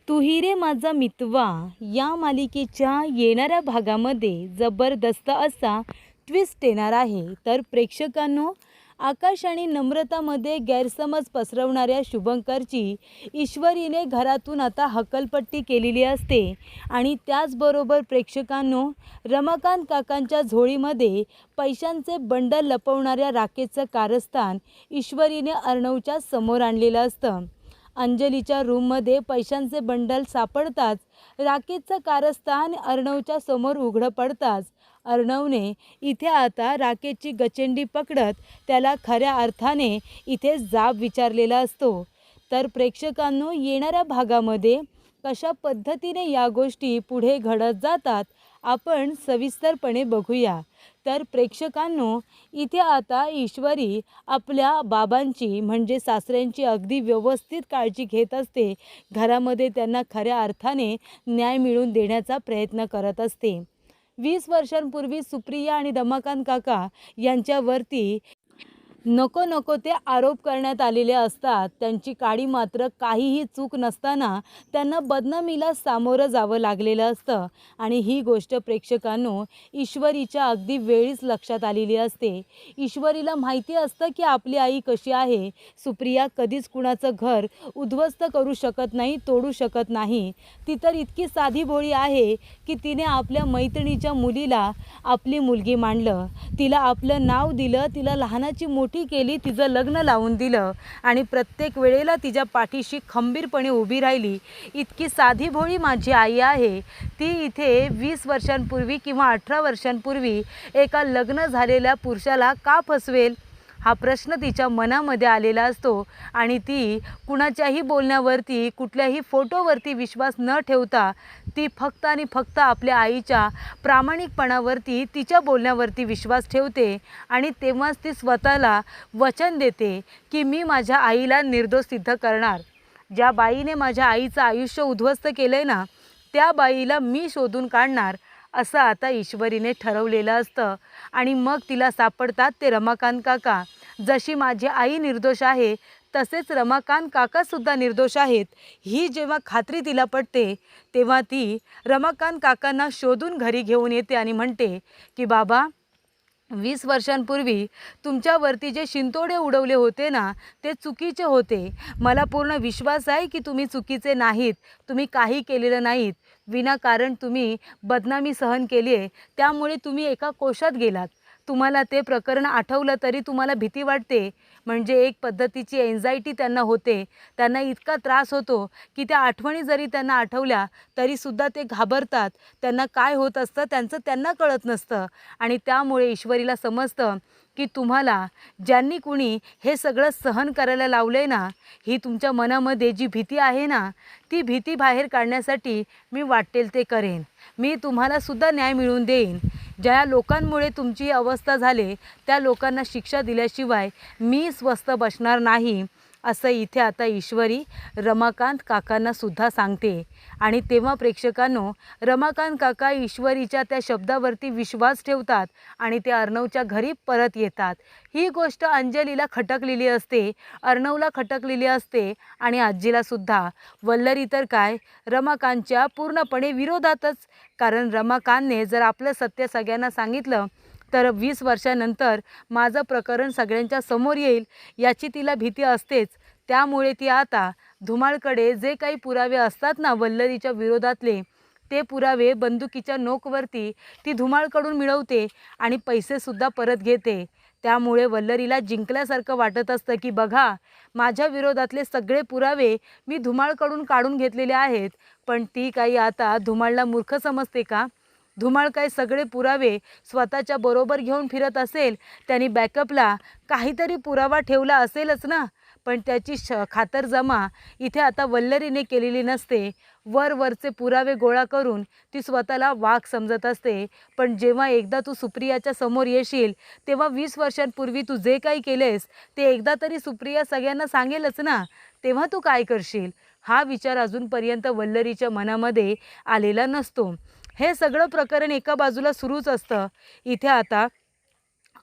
तू ही रे माझा मितवा या मालिकेच्या येणाऱ्या भागामध्ये जबरदस्त असा ट्विस्ट येणार आहे। तर प्रेक्षकांनो, आकाश आणि नम्रतामध्ये गैरसमज पसरवणाऱ्या शुभंकरची ईश्वरीने घरातून आता हकलपट्टी केलेली असते आणि त्याचबरोबर प्रेक्षकांनो, रमाकांत काकांच्या झोळीमध्ये पैशांचे बंडल लपवणाऱ्या राकेशचं कारस्थान ईश्वरीने अर्णवच्या समोर आणलेलं असतं। अंजलीच्या रूममध्ये पैशांचे बंडल सापडताच राकेशचं कारस्थान अर्णवच्या समोर उघडं पडताच अर्णवने इथे आता राकेशची गचेंडी पकडत त्याला खऱ्या अर्थाने इथे जाब विचारलेला असतो। तर प्रेक्षकांनो, येणाऱ्या भागामध्ये कशा पद्धतीने या गोष्टी पुढे घडत जातात आपण सविस्तरपणे बघूया। तर प्रेक्षकांनो, इथे आता ईश्वरी आपल्या बाबांची म्हणजे सासऱ्यांची अगदी व्यवस्थित काळजी घेत असते। घरामध्ये त्यांना खऱ्या अर्थाने न्याय मिळवून देण्याचा प्रयत्न करत असते। 20 वर्षांपूर्वी सुप्रिया आणि रमाकांत काका यांच्यावरती नको नको ते आरोप करण्यात आलेले असतात। त्यांची काडी मात्र काहीही चूक नसताना त्यांना बदनामीला सामोरं जावं लागलेलं असतं आणि ही गोष्ट प्रेक्षकांनो ईश्वरीच्या अगदी वेळीच लक्षात आलेली असते। ईश्वरीला माहिती असतं की आपली आई कशी आहे। सुप्रिया कधीच कुणाचं घर उद्ध्वस्त करू शकत नाही, तोडू शकत नाही। ती तर इतकी साधी भोळी आहे की तिने आपल्या मैत्रिणीच्या मुलीला आपली मुलगी मानलं, तिला आपलं नाव दिलं, तिला लहानाची मोठी केली, तिचं लग्न लावून दिलं आणि प्रत्येक वेळेला तिच्या पाठीशी खंबीरपणे उभी राहिली। इतकी साधी भोळी माझी आई आहे। ती इथे 20 वर्षांपूर्वी किंवा 18 वर्षांपूर्वी एका लग्न झालेल्या पुरुषाला का फसवेल हा प्रश्न तिच्या मनामध्ये आलेला असतो आणि ती कुणाच्याही बोलण्यावरती कुठल्याही फोटोवरती विश्वास न ठेवता ती फक्त आणि फक्त आपल्या आईच्या प्रामाणिकपणावरती तिच्या बोलण्यावरती विश्वास ठेवते आणि तेव्हाच ती स्वतःला वचन देते की मी माझ्या आईला निर्दोष सिद्ध करणार। ज्या बाईने माझ्या आईचं आयुष्य उद्ध्वस्त केलंय ना, त्या बाईला मी शोधून काढणार असं आता ईश्वरीने ठरवलेलं असतं आणि मग तिला सापडतात ते रमाकांत काका। जशी माझी आई निर्दोष आहे तसेच रमाकांत काकासुद्धा निर्दोष आहेत ही जेव्हा खात्री तिला पडते तेव्हा ती रमाकांत काकांना शोधून घरी घेऊन येते आणि म्हणते की बाबा, 20 वर्षांपूर्वी तुमच्यावरती जे शिंतोडे उडवले होते ना ते चुकीचे होते। मला पूर्ण विश्वास आहे की तुम्ही चुकीचे नाहीत, तुम्ही काही केलेलं नाहीत। विनाकारण तुम्ही बदनामी सहन केली आहे, त्यामुळे तुम्ही एका कोशात गेलात। तुम्हाला ते प्रकरण आठवलं तरी तुम्हाला भीती वाटते, म्हणजे एक पद्धतीची एन्झायटी त्यांना होते। त्यांना इतका त्रास होतो की त्या आठवणी जरी त्यांना आठवल्या तरीसुद्धा ते घाबरतात। त्यांना काय होत असतं त्यांचं त्यांना कळत नसतं आणि त्यामुळे ईश्वरीला समजतं की तुम्हाला ज्यांनी कुणी हे सगळं सहन करायला लावलंय ना, ही तुमच्या मनामध्ये जी भीती आहे ना, ती भीती बाहेर काढण्यासाठी मी वाटेल ते करेन। मी तुम्हाला सुद्धा न्याय मिळवून देईन। ज्या लोकांमुळे तुमची अवस्था झाली त्या लोकांना शिक्षा दिल्याशिवाय मी स्वस्थ बसणार नाही असं इथे आता ईश्वरी रमाकांत काकांना सुद्धा सांगते। आणि तेव्हा प्रेक्षकांनो, रमाकांत काका ईश्वरीच्या त्या शब्दावरती विश्वास ठेवतात आणि ते अर्णवच्या घरी परत येतात। ही गोष्ट अंजलीला खटकलेली असते, अर्णवला खटकलेली असते आणि आजीला सुद्धा। वल्लरी तर काय, रमाकांतच्या पूर्णपणे विरोधातच। कारण रमाकांतने जर आपलं सत्य सगळ्यांना सांगितलं तर 20 वर्षानंतर माझं प्रकरण सगळ्यांच्या समोर येईल याची तिला भीती असतेच। त्यामुळे ती आता धुमाळकडे जे काही पुरावे असतात ना वल्लरीच्या विरोधातले, ते पुरावे बंदुकीच्या नोकवरती ती धुमाळकडून मिळवते आणि पैसेसुद्धा परत घेते। त्यामुळे वल्लरीला जिंकल्यासारखं वाटत असतं की बघा, माझ्या विरोधातले सगळे पुरावे मी धुमाळकडून काढून घेतलेले आहेत। पण ती काही आता धुमाळला मूर्ख समजते का? धुमाळ काय सगळे पुरावे स्वतःच्या बरोबर घेऊन फिरत असेल, त्यांनी बॅकअपला काहीतरी पुरावा ठेवला असेलच ना। पण त्याची खातरजमा इथे आता वल्लरीने केलेली नसते। वरवरचे पुरावे गोळा करून ती स्वतःला वाघ समजत असते। पण जेव्हा एकदा तू सुप्रियाच्या समोर येशील तेव्हा 20 वर्षांपूर्वी तू जे काही केलेस ते एकदा तरी सुप्रिया सगळ्यांना सांगेलच ना, तेव्हा तू काय करशील हा विचार अजूनपर्यंत वल्लरीच्या मनामध्ये आलेला नसतो। हे सगळं प्रकरण एका बाजूला सुरूच असतं। इथे आता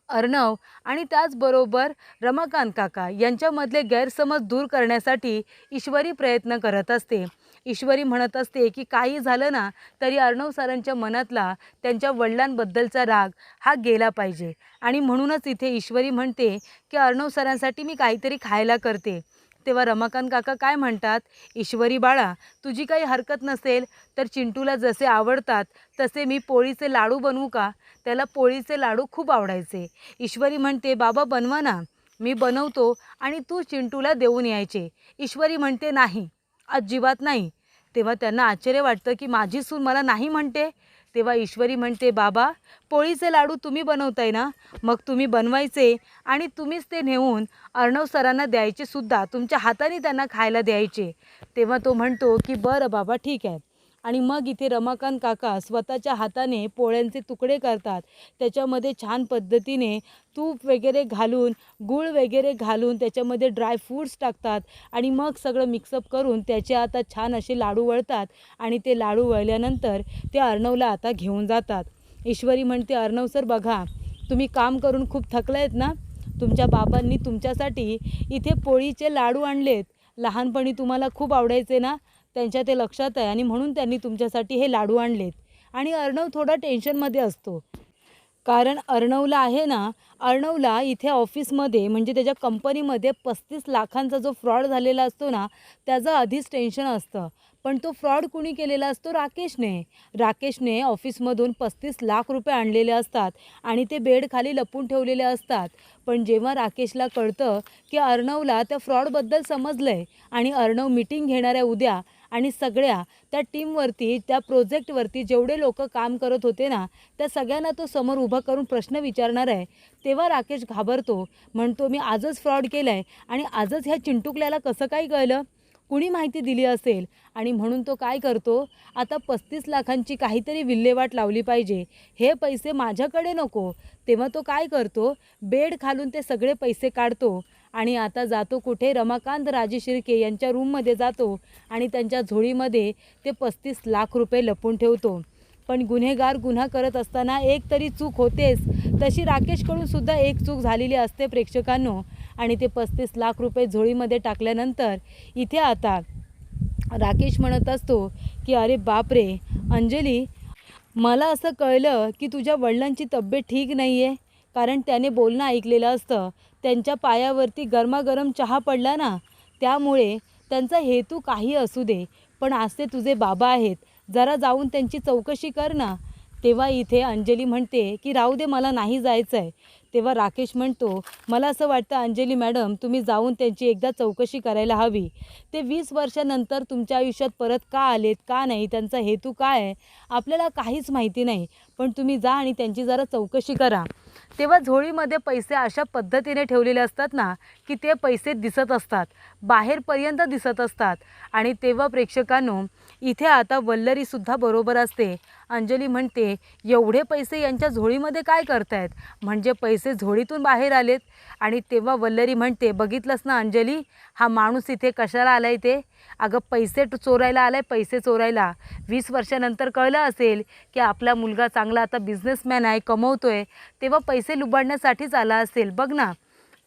अर्णव आणि त्याचबरोबर रमाकांत काका यांच्यामधले गैरसमज दूर करण्यासाठी ईश्वरी प्रयत्न करत असते। ईश्वरी म्हणत असते की काही झालं ना तरी अर्णव सरांच्या मनातला त्यांच्या वडिलांबद्दलचा राग हा गेला पाहिजे. आणि म्हणूनच इथे ईश्वरी म्हणते की अर्णव सरांसाठी मी काहीतरी खायला करते. तेव्हा रमाकांत काका काय म्हणतात, ईश्वरी बाळा, तुझी काही हरकत नसेल तर चिंटूला जसे आवडतात तसे मी पोळीचे लाडू बनवू का? त्याला पोळीचे लाडू खूप आवडायचे. ईश्वरी म्हणते, बाबा बनवा ना, मी बनवतो आणि तू चिंटूला देऊन यायचे. ईश्वरी म्हणते, नाही, अजिबात नाही. तेव्हा त्यांना आश्चर्य वाटतं की माझी सून मला नाही म्हणते. तेव्हा ईश्वरी म्हणते, बाबा, पोळीचे लाडू तुम्ही बनवताय ना, मग तुम्ही बनवायचे आणि तुम्हीच ते नेऊन अर्णव सरांना द्यायचे सुद्धा, तुमच्या हाताने त्यांना खायला द्यायचे. तेव्हा तो म्हणतो की बरं बाबा, ठीक आहे. आणि मग इथे रमाकांत काका स्वतःच्या हाताने पोळ्यांचे तुकडे करतात. त्याच्यामध्ये छान पद्धतीने तूप वगैरे घालून, गूळ वगैरे घालून त्याच्यामध्ये ड्रायफ्रूट्स टाकतात आणि मग सगळं मिक्सअप करून त्याचे आता छान असे लाडू वळतात. आणि ते लाडू वळल्यानंतर ते अर्णवला आता घेऊन जातात. ईश्वरी म्हणते, अर्णव सर बघा, तुम्ही काम करून खूप थकले आहेत ना, तुमच्या बाबांनी तुमच्यासाठी इथे पोळीचे लाडू आणलेत. लहानपणी तुम्हाला खूप आवडायचे ना, त्यांच्या ते लक्षात आहे आणि म्हणून त्यांनी तुमच्यासाठी हे लाडू आणलेत. आणि अर्णव थोडा टेन्शनमध्ये असतो, कारण अर्णवला आहे ना, अर्णवला इथे ऑफिसमध्ये म्हणजे त्याच्या कंपनीमध्ये 35 लाखांचा जो फ्रॉड झालेला असतो ना, त्याचं आधीच टेन्शन असतं. पण तो फ्रॉड कुणी केलेला असतो? राकेशने ऑफिसमधून 35 लाख रुपये आणलेले असतात आणि ते बेडखाली लपून ठेवलेले असतात. पण जेव्हा राकेशला कळतं की अर्णवला त्या फ्रॉडबद्दल समजलं आहे आणि अर्णव मीटिंग घेणार आहे उद्या आणि सगळ्या त्या टीमवरती, त्या प्रोजेक्टवरती जेवढे लोक काम करत होते ना, त्या सगळ्यांना तो समोर उभा करून प्रश्न विचारणार आहे, तेव्हा राकेश घाबरतो. म्हणतो, मी आजच फ्रॉड केला आहे आणि आजच ह्या चिंटुकल्याला कसं काय कळलं, कुणी माहिती दिली असेल. आणि म्हणून तो काय करतो, आता 35 लाखांची काहीतरी विल्हेवाट लावली पाहिजे, हे पैसे माझ्याकडे नको. तेव्हा तो काय करतो, बेड खालून ते सगळे पैसे काढतो आणि आता जातो कुठे, रमाकांत राजे शिर्के यांच्या रूममध्ये जातो आणि त्यांच्या झोळीमध्ये ते 35 लाख रुपये लपून ठेवतो. पण गुन्हेगार गुन्हा करत असताना एक तरी चूक होतेच, तशी राकेशकडून सुद्धा एक चूक झालेली असते प्रेक्षकांनो. आणि ते 35 लाख रुपये झोळीमध्ये टाकल्यानंतर इथे आता राकेश म्हणत असतो की अरे बापरे अंजली, मला असं कळलं की तुझ्या वडिलांची तब्येत ठीक नाही आहे. कारण त्याने बोलणं ऐकलेलं असतं, त्यांच्या पायावरती गरमागरम चहा पडला ना, त्यामुळे त्यांचा हेतू काही असू दे, पण आज ते तुझे बाबा आहेत, जरा जाऊन त्यांची चौकशी कर ना. तेव्हा इथे अंजली म्हणते की राहू दे, मला नाही जायचं आहे. तेव्हा राकेश म्हणतो, मला असं वाटतं अंजली मॅडम, तुम्ही जाऊन त्यांची एकदा चौकशी करायला हवी. ते 20 वर्षानंतर तुमच्या आयुष्यात परत का आलेत, का नाही, त्यांचा हेतू काय आहे, आपल्याला काहीच माहिती नाही. पण तुम्ही जा आणि त्यांची जरा चौकशी करा. तेव्हा झोळीमध्ये पैसे अशा पद्धतीने ठेवलेले असतात ना की ते पैसे दिसत असतात, बाहेरपर्यंत दिसत असतात. आणि तेव्हा प्रेक्षकांनो, इथे आता वल्लरीसुद्धा बरोबर असते. अंजली म्हणते, एवढे पैसे यांच्या झोळीमध्ये काय करतायत, म्हणजे पैसे झोळीतून बाहेर आलेत. आणि तेव्हा वल्लरी म्हणते, बघितलंस ना अंजली, हा माणूस इथे कशाला आलाय ते, अगं पैसे चोरायला आलाय, पैसे चोरायला. 20 वर्षानंतर कळलं असेल की आपला मुलगा चांगला आता बिझनेसमॅन आहे, कमवतोय, तेव्हा पैसे लुबाडण्यासाठीच आला असेल, बघ ना.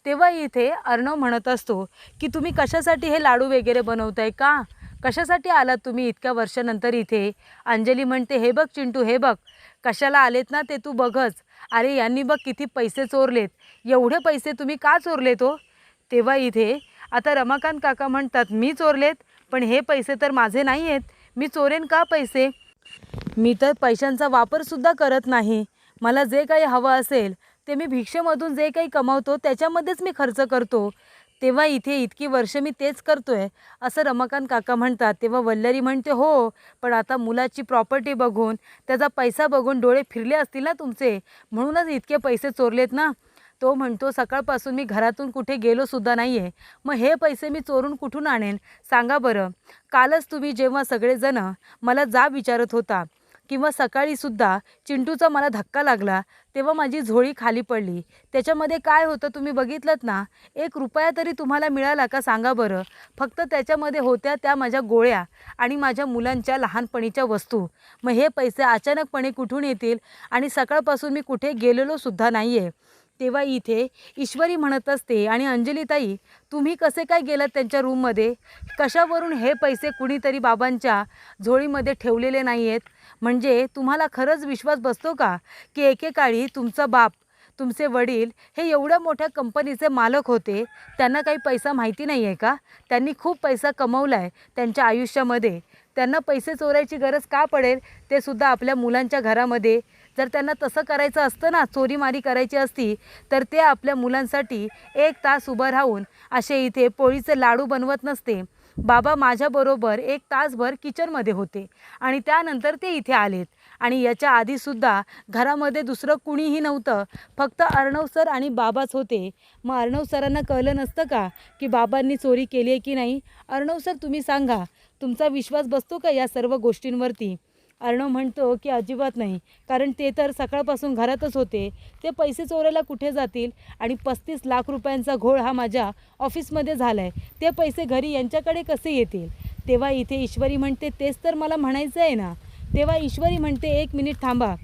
तेव्हा इथे अर्णव म्हणत असतो की तुम्ही कशासाठी हे लाडू वगैरे बनवताय, का कशासाठी आलात तुम्ही इतक्या वर्षानंतर इथे. अंजली म्हणते, हे बघ चिंटू, हे बघ, कशाला आलेत ना ते तू बघच. अरे यांनी बघ किती पैसे चोरलेत, एवढे पैसे तुम्ही का चोरलेत हो. तेव्हा इथे आता रमाकांत काका म्हणतात, मी चोरलेत, पण हे पैसे तर माझे नाही आहेत, मी चोरेन का पैसे, मी तर पैशांचा वापरसुद्धा करत नाही. मला जे काही हवं असेल ते मी भिक्षेमधून जे काही कमावतो त्याच्यामध्येच मी खर्च करतो. तेव्हा इथे इतकी वर्ष मी तेच करतोय असं रमाकांत काका म्हणतात. तेव्हा वल्लरी म्हणते, हो, पण आता मुलाची प्रॉपर्टी बघून, त्याचा पैसा बघून डोळे फिरले असतील ना तुमचे, म्हणूनच इतके पैसे चोरलेत ना. तो म्हणतो, सकाळपासून मी घरातून कुठे गेलो सुद्धा नाही आहे, मग हे पैसे मी चोरून कुठून आणेन सांगा बरं. कालच तुम्ही जेव्हा सगळेजण मला जा विचारत होता, किंवा सकाळीसुद्धा चिंटूचा मला धक्का लागला, तेव्हा माझी झोळी खाली पडली, त्याच्यामध्ये काय होतं तुम्ही बघितलंत ना. 1 रुपया तरी तुम्हाला मिळाला का सांगा बरं. फक्त त्याच्यामध्ये होत्या त्या माझ्या गोळ्या आणि माझ्या मुलांच्या लहानपणीच्या वस्तू. मग हे पैसे अचानकपणे कुठून येतील, आणि सकाळपासून मी कुठे गेलेलो सुद्धा नाही आहे. तेव्हा इथे ईश्वरी म्हणत असते, आणि अंजलीताई तुम्ही कसे काय गेलात त्यांच्या रूममध्ये? कशावरून हे पैसे कुणीतरी बाबांच्या झोळीमध्ये ठेवलेले नाही आहेत? म्हणजे तुम्हाला खरंच विश्वास बसतो का की एकेकाळी तुमचा बाप, तुमचे वडील हे एवढ्या मोठ्या कंपनीचे मालक होते, त्यांना काही पैसा माहिती नाही आहे का? त्यांनी खूप पैसा कमवला आहे त्यांच्या आयुष्यामध्ये. त्यांना पैसे चोरायची गरज का पडेल? ते सुद्धा आपल्या मुलांच्या घरामध्ये. जर त्यांना तसं करायचं असतं ना, चोरीमारी करायची असती, तर ते आपल्या मुलांसाठी 1 तास उभं राहून असे इथे पोळीचे लाडू बनवत नसते. बाबा माझ्याबरोबर 1 तासभर किचनमध्ये होते आणि त्यानंतर ते इथे आलेत. आणि याच्या आधीसुद्धा घरामध्ये दुसरं कुणीही नव्हतं, फक्त अर्णव सर आणि बाबाच होते. मग अर्णव सरांना कळलं नसतं का की बाबांनी चोरी केली आहे की नाही? अर्णव सर तुम्ही सांगा, तुमचा विश्वास बसतो का या सर्व गोष्टींवरती? अर्णव म्हणतो की अजिबात नाही, कारण ते तर सकाळपासून घरातच होते. ते पैसे चोरायला कुठे जातील? आणि 35 लाख रुपयांचा घोळ हा माझ्या ऑफिसमध्ये झाला आहे, ते पैसे घरी यांच्याकडे कसे येतील? तेव्हा इथे ईश्वरी म्हणते तेच तर मला म्हणायचं आहे ना. तेव्हा ईश्वरी म्हणते 1 मिनिट थांबा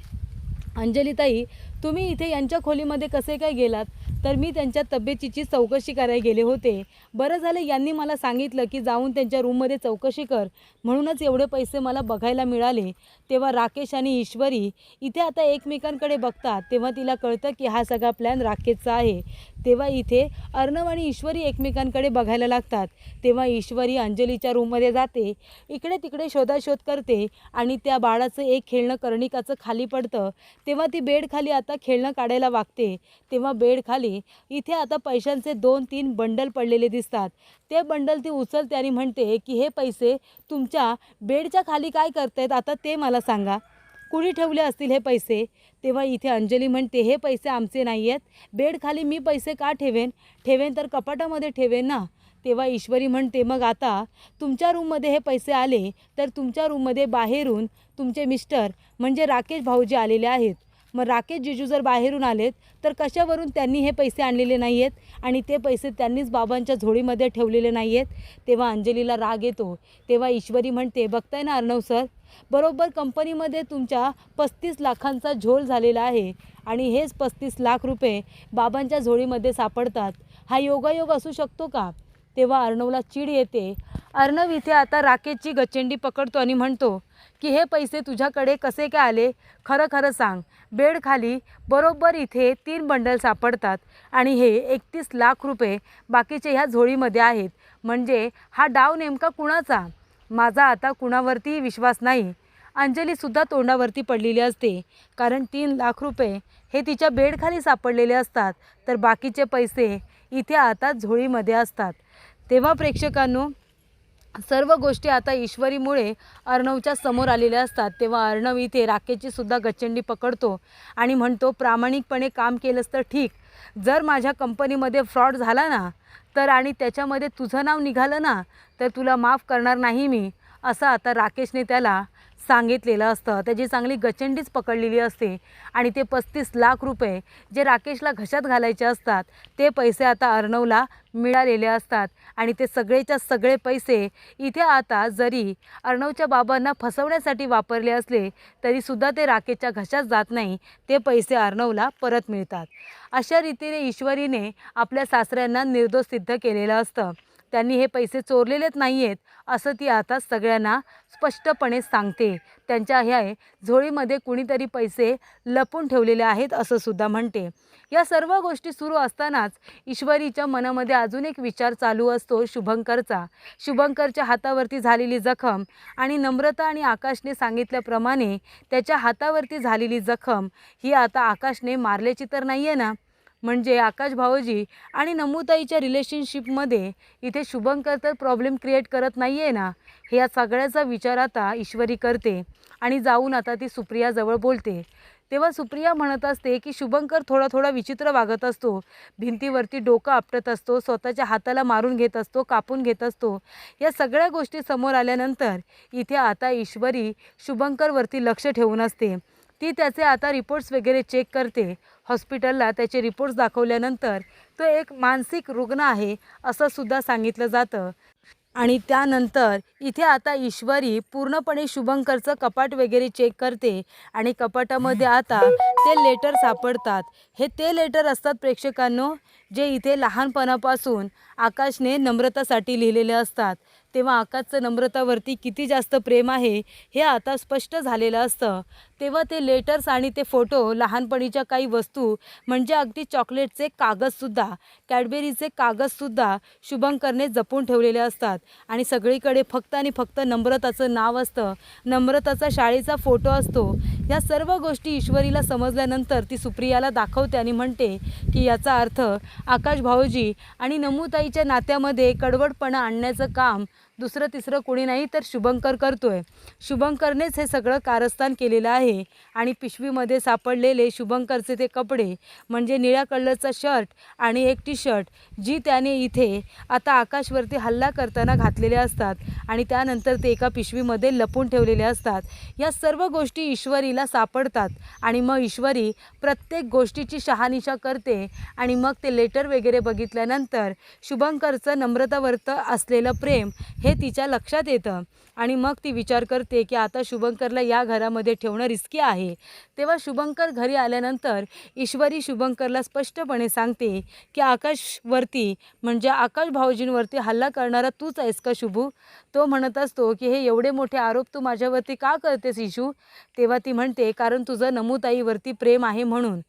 अंजलीताई, तुम्ही इथे यांच्या खोलीमध्ये कसे काय गेलात? तर मी त्यांच्या तब्येतीची चौकशी करायला गेले होते. बरं झालं यांनी मला सांगितलं की जाऊन त्यांच्या रूममध्ये चौकशी कर, म्हणूनच एवढे पैसे मला बघायला मिळाले. तेव्हा राकेश आणि ईश्वरी इथे आता एकमेकांकडे बघतात. तेव्हा तिला कळतं की हा सगळा प्लॅन राकेशचा आहे. तेव्हा इथे अर्णव आणि ईश्वरी एकमेकांकडे बघायला लागतात. तेव्हा ईश्वरी अंजलीच्या रूममध्ये जाते, इकडे तिकडे शोधाशोध करते आणि त्या बाळाचं एक खेळणं कर्णिकाचं खाली पडतं. तेव्हा ती बेडखाली आता खेळणं काढायला वागते. तेव्हा बेडखाली इथे आता पैशांचे 2-3 बंडल पडलेले दिसतात. ते बंडल ती उचलते आणि म्हणते की हे पैसे तुमच्या बेडच्या खाली काय करतायत आता ते मला सांगा. कुणी ठेवले असतील हे पैसे? तेव्हा इथे अंजली म्हणते हे पैसे आमचे नाही आहेत. बेडखाली मी पैसे का ठेवेन? ठेवेन तर कपाटामध्ये ठेवेन ना. तेव्हा ईश्वरी म्हणते मग आता तुमच्या रूममध्ये हे पैसे आले, तर तुमच्या रूममध्ये बाहेरून तुमचे मिस्टर म्हणजे राकेश भाऊजी आलेले आहेत. मग राकेश जिजू जर बाहेरून आलेत, तर कशावरून त्यांनी हे पैसे आणलेले नाही आहेत आणि ते पैसे त्यांनीच बाबांच्या झोळीमध्ये ठेवलेले नाही आहेत? तेव्हा अंजलीला राग येतो. तेव्हा ईश्वरी म्हणते बघताय ना अर्णव सर, बरोबर कंपनीमध्ये तुमच्या 35 लाखांचा झोल झालेला आहे आणि हेच 35 लाख रुपये बाबांच्या झोळीमध्ये सापडतात. हा योगायोग असू शकतो का? तेव्हा अर्णवला चीड येते. अर्णव इथे आता राकेशची गचेंडी पकडतो आणि म्हणतो की हे पैसे तुझ्याकडे कसे काय आले? खरं खरं सांग. बेडखाली बरोबर इथे 3 बंडल सापडतात आणि हे 31 लाख रुपये बाकीचे ह्या झोळीमध्ये आहेत. म्हणजे हा डाव नेमका कुणाचा? माझा आता कुणावरतीही विश्वास नाही. अंजलीसुद्धा तोंडावरती पडलेली असते, कारण 3 लाख रुपये हे तिच्या बेडखाली सापडलेले असतात, तर बाकीचे पैसे इथे आता झोळीमध्ये असतात. तेव्हा प्रेक्षकांनो, सर्व गोष्टी आता ईश्वरीमुळे अर्णवच्या समोर आलेल्या असतात. तेव्हा अर्णव इथे राकेशची सुद्धा गचंडी पकडतो आणि म्हणतो प्रामाणिकपणे काम केलंस तर ठीक, जर माझ्या कंपनीमध्ये फ्रॉड झाला ना, तर आणि त्याच्यामध्ये तुझं नाव निघालं ना, तर तुला माफ करणार नाही मी, असं आता राकेशने त्याला सांगितलेलं असतं. त्याची चांगली गचंडीच पकडलेली असते आणि ते 35 लाख रुपये जे राकेशला घशात घालायचे असतात, ते पैसे आता अर्णवला मिळालेले असतात. आणि ते सगळेच्या सगळे पैसे इथे आता जरी अर्णवच्या बाबांना फसवण्यासाठी वापरले असले, तरीसुद्धा ते राकेशच्या घशात जात नाही. ते पैसे अर्णवला परत मिळतात. अशा रीतीने ईश्वरीने आपल्या सासऱ्यांना निर्दोष सिद्ध केलेलं असतं. त्यांनी हे पैसे चोरलेलेच नाही आहेत असं ती आता सगळ्यांना स्पष्टपणे सांगते. त्यांच्या ह्या झोळीमध्ये कुणीतरी पैसे लपून ठेवलेले आहेत असं सुद्धा म्हणते. या सर्व गोष्टी सुरू असतानाच ईश्वरीच्या मनामध्ये अजून एक विचार चालू असतो शुभंकरचा. शुभंकरच्या हातावरती झालेली जखम आणि नम्रता आणि आकाशने सांगितल्याप्रमाणे त्याच्या हातावरती झालेली जखम ही आता आकाशने मारल्याची तर नाही आहे ना. म्हणजे आकाश भाऊजी आणि नमुताईच्या रिलेशनशिपमध्ये इथे शुभंकर तर प्रॉब्लेम क्रिएट करत नाही आहे ना. हे या सगळ्याचा विचार आता ईश्वरी करते आणि जाऊन आता ती सुप्रियाजवळ बोलते. तेव्हा सुप्रिया म्हणत असते की शुभंकर थोडा विचित्र वागत असतो, भिंतीवरती डोकं आपटत असतो, स्वतःच्या हाताला मारून घेत असतो, कापून घेत असतो. या सगळ्या गोष्टी समोर आल्यानंतर इथे आता ईश्वरी शुभंकरवरती लक्ष ठेवून असते. ती त्याचे आता रिपोर्ट्स वगैरे चेक करते. हॉस्पिटलला त्याचे रिपोर्ट्स दाखवल्यानंतर तो एक मानसिक रुग्ण आहे असं सुद्धा सांगितलं जातं. आणि त्यानंतर इथे आता ईश्वरी पूर्णपणे शुभंकरचं कपाट वगैरे चेक करते आणि कपाटामध्ये आता ते लेटर सापडतात. हे ते लेटर असतात प्रेक्षकांनो, जे इथे लहानपणापासून आकाशने नम्रतासाठी लिहिलेले असतात. तेव्हा आकाशचं नम्रतावरती किती जास्त प्रेम आहे हे आता स्पष्ट झालेलं असतं. तेव्हा ते लेटर्स आणि ते फोटो, लहानपणीच्या काही वस्तू म्हणजे अगदी चॉकलेटचे कागदसुद्धा, कॅडबेरीचे कागदसुद्धा शुभंकरने जपून ठेवलेले असतात. आणि सगळीकडे फक्त आणि फक्त नम्रताचं नाव असतं, नम्रताचा शाळेचा फोटो असतो. या सर्व गोष्टी ईश्वरीला समजल्यानंतर ती सुप्रियाला दाखवते आणि म्हणते की याचा अर्थ आकाश भाऊजी आणि नमूताईच्या नात्यामध्ये कडवटपणा आणण्याचं काम दुसरं तिसरं कोणी नाही तर शुभंकर करतोय. शुभंकरनेच हे सगळं कारस्थान केलेलं आहे. आणि पिशवीमध्ये सापडलेले शुभंकरचे ते कपडे म्हणजे निळ्या कलरचा शर्ट आणि एक टी शर्ट, जी त्याने इथे आता आकाशवरती हल्ला करताना घातलेले असतात आणि त्यानंतर ते एका पिशवीमध्ये लपून ठेवलेले असतात. या सर्व गोष्टी ईश्वरीला सापडतात आणि मग ईश्वरी प्रत्येक गोष्टीची शहानिशा करते. आणि मग ते लेटर वगैरे बघितल्यानंतर शुभंकरचं नम्रतावरती असलेलं प्रेम हे तिच्या लक्षात येतं. आणि मग ती विचार करते की आता शुभंकरला या घरामध्ये ठेवणं रिस्की आहे. तेव्हा शुभंकर घरी आल्यानंतर ईश्वरी शुभंकरला स्पष्टपणे सांगते की आकाशवरती म्हणजे आकाश भाऊजींवरती हल्ला करणारा तूच आहेस का शुभू? तो म्हणत असतो की हे एवढे मोठे आरोप तू माझ्यावरती का करतेस इशू? तेव्हा ती म्हणते कारण तुझं नमूताईवरती प्रेम आहे म्हणून.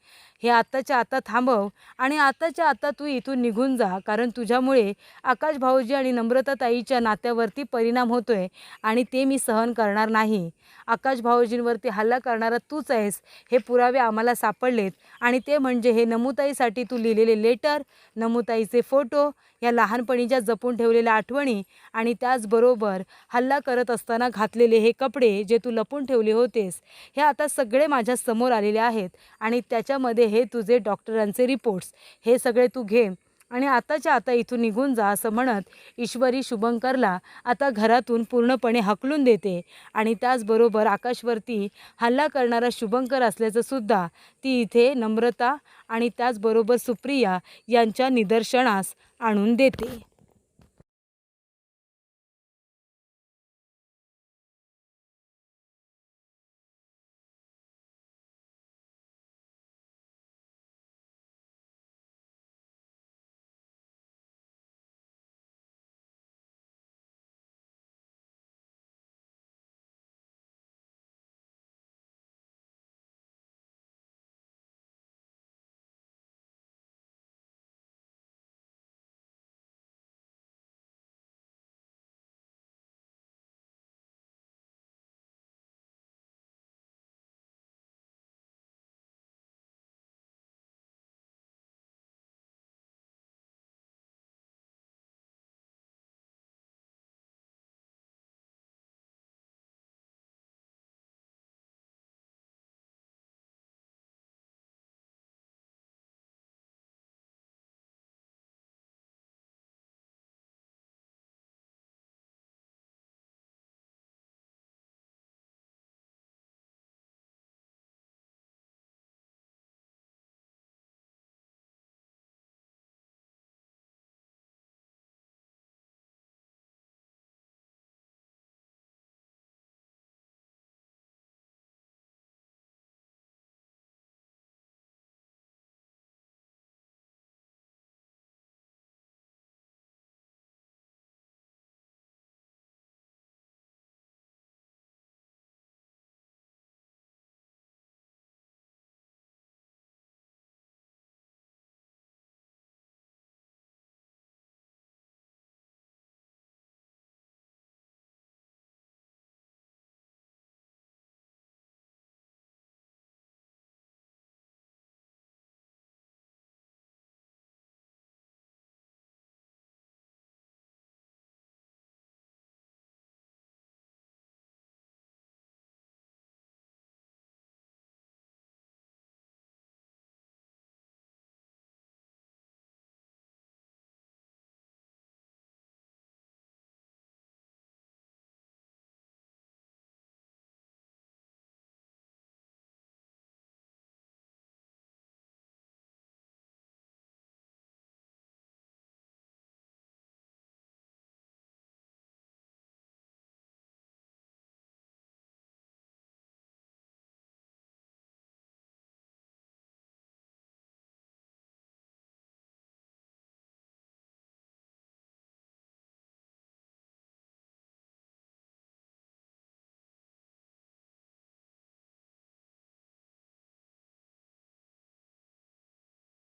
हे आत्ताच्या आता थांबव आणि आताच्या आता तू इथून निघून जा, कारण तुझ्यामुळे आकाश भाऊजी आणि नम्रताताईच्या नात्यावरती परिणाम होतोय आणि ते मी सहन करणार नाही. आकाश भाऊजींवरती हल्ला करणारा तूच आहेस हे पुरावे आम्हाला सापडलेत. आणि ते म्हणजे हे नमूताईसाठी तू लिहिलेले लेटर, नमूताईचे फोटो, या लहानपणीच्या जपून ठेवलेल्या आठवणी आणि त्याचबरोबर हल्ला करत असताना घातलेले हे कपडे जे तू लपून ठेवले होतेस, हे आता सगळे माझ्या समोर आलेले आहेत. आणि त्याच्यामध्ये हे तुझे डॉक्टरांचे रिपोर्ट्स, हे सगळे तू घे आणि आताच्या आता इथून निघून जा असं म्हणत ईश्वरी शुभंकरला आता घरातून पूर्णपणे हकलून देते. आणि त्याचबरोबर आकाशवरती हल्ला करणारा शुभंकर असल्याचं सुद्धा ती इथे नम्रता आणि त्याचबरोबर सुप्रिया यांच्या निदर्शनास आणून देते.